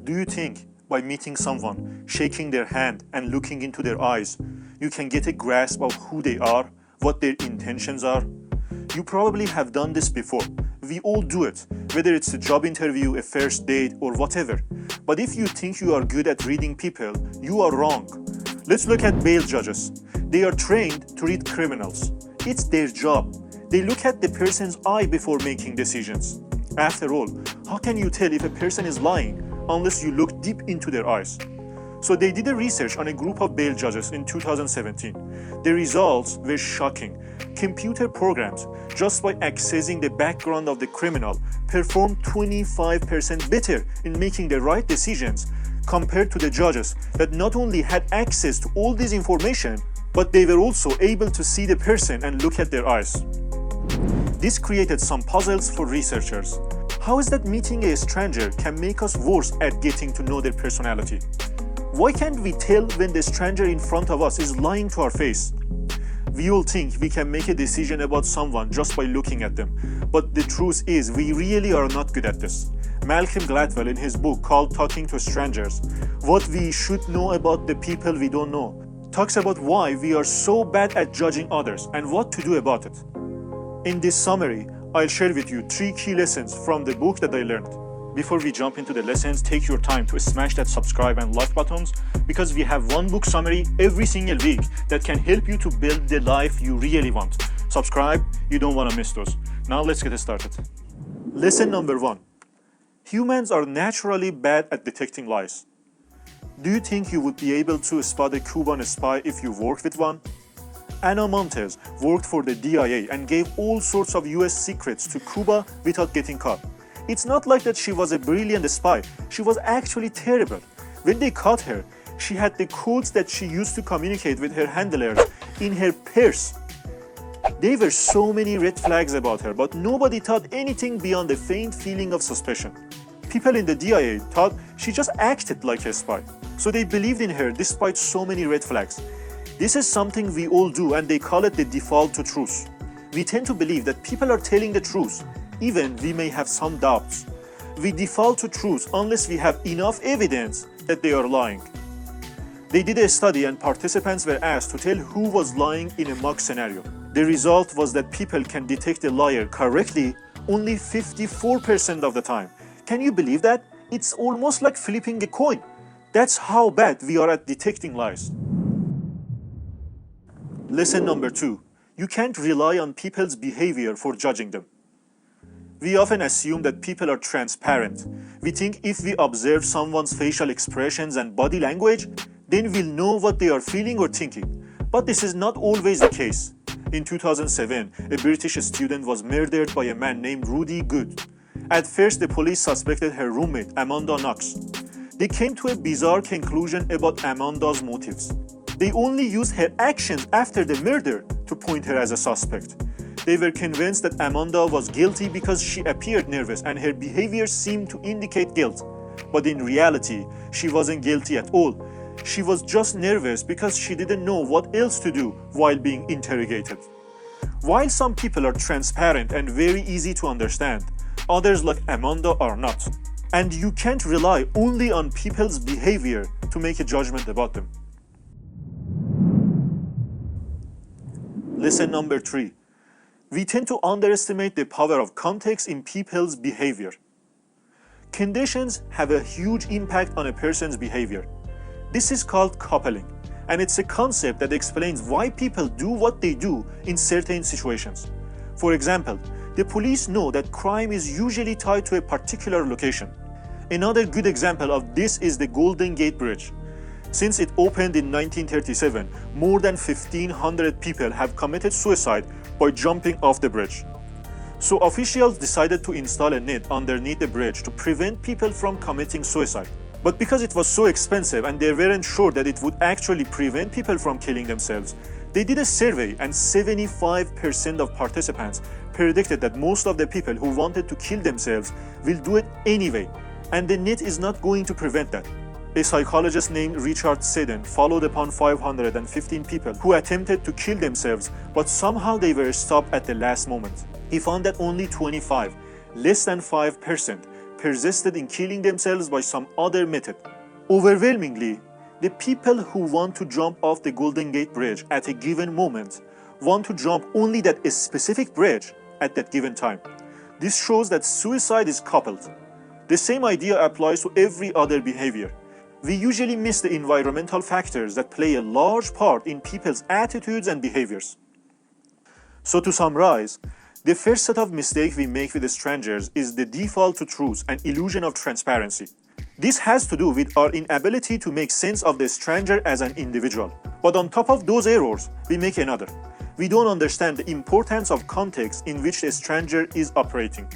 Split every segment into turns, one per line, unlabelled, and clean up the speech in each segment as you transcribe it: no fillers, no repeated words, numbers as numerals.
Do you think by meeting someone, shaking their hand and looking into their eyes, you can get a grasp of who they are, what their intentions are? You probably have done this before. We all do it, whether it's a job interview, a first date, or whatever. But if you think you are good at reading people, you are wrong. Let's look at bail judges. They are trained to read criminals. It's their job. They look at the person's eye before making decisions. After all, how can you tell if a person is lying unless you look deep into their eyes? So they did a research on a group of bail judges in 2017. The results were shocking. Computer programs, just by accessing the background of the criminal, performed 25% better in making the right decisions compared to the judges that not only had access to all this information, but they were also able to see the person and look at their eyes. This created some puzzles for researchers. How is that meeting a stranger can make us worse at getting to know their personality? Why can't we tell when the stranger in front of us is lying to our face? We all think we can make a decision about someone just by looking at them, but the truth is we really are not good at this. Malcolm Gladwell, in his book called Talking to Strangers, What We Should Know About the People We Don't Know, talks about why we are so bad at judging others and what to do about it. In this summary, I'll share with you 3 key lessons from the book that I learned. Before we jump into the lessons, take your time to smash that subscribe and like buttons because we have one book summary every single week that can help you to build the life you really want. Subscribe, you don't want to miss those. Now let's get started. Lesson number 1. Humans are naturally bad at detecting lies. Do you think you would be able to spot a Cuban spy if you worked with one? Ana Montes worked for the DIA and gave all sorts of US secrets to Cuba without getting caught. It's not like that she was a brilliant spy, she was actually terrible. When they caught her, she had the codes that she used to communicate with her handlers in her purse. There were so many red flags about her, but nobody thought anything beyond a faint feeling of suspicion. People in the DIA thought she just acted like a spy, so they believed in her despite so many red flags. This is something we all do, and they call it the default to truth. We tend to believe that people are telling the truth, even we may have some doubts. We default to truth unless we have enough evidence that they are lying. They did a study and participants were asked to tell who was lying in a mock scenario. The result was that people can detect a liar correctly only 54% of the time. Can you believe that? It's almost like flipping a coin. That's how bad we are at detecting lies. Lesson number 2. You can't rely on people's behavior for judging them. We often assume that people are transparent. We think if we observe someone's facial expressions and body language, then we'll know what they are feeling or thinking. But this is not always the case. In 2007, a British student was murdered by a man named Rudy Good. At first, the police suspected her roommate, Amanda Knox. They came to a bizarre conclusion about Amanda's motives. They only used her actions after the murder to point her as a suspect. They were convinced that Amanda was guilty because she appeared nervous and her behavior seemed to indicate guilt. But in reality, she wasn't guilty at all. She was just nervous because she didn't know what else to do while being interrogated. While some people are transparent and very easy to understand, others like Amanda are not. And you can't rely only on people's behavior to make a judgment about them. Lesson number 3. We tend to underestimate the power of context in people's behavior. Conditions have a huge impact on a person's behavior. This is called coupling, and it's a concept that explains why people do what they do in certain situations. For example, the police know that crime is usually tied to a particular location. Another good example of this is the Golden Gate Bridge. Since it opened in 1937, more than 1,500 people have committed suicide by jumping off the bridge. So officials decided to install a net underneath the bridge to prevent people from committing suicide. But because it was so expensive and they weren't sure that it would actually prevent people from killing themselves, they did a survey and 75% of participants predicted that most of the people who wanted to kill themselves will do it anyway, and the net is not going to prevent that. A psychologist named Richard Seddon followed upon 515 people who attempted to kill themselves, but somehow they were stopped at the last moment. He found that only 25, less than 5%, persisted in killing themselves by some other method. Overwhelmingly, the people who want to jump off the Golden Gate Bridge at a given moment want to jump only that specific bridge at that given time. This shows that suicide is coupled. The same idea applies to every other behavior. We usually miss the environmental factors that play a large part in people's attitudes and behaviors. So to summarize, the first set of mistakes we make with strangers is the default to truth and illusion of transparency. This has to do with our inability to make sense of the stranger as an individual. But on top of those errors, we make another. We don't understand the importance of context in which a stranger is operating.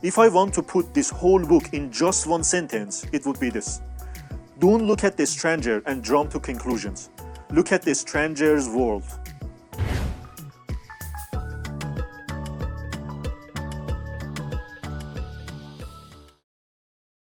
If I want to put this whole book in just one sentence, it would be this. Don't look at the stranger and jump to conclusions. Look at the stranger's world.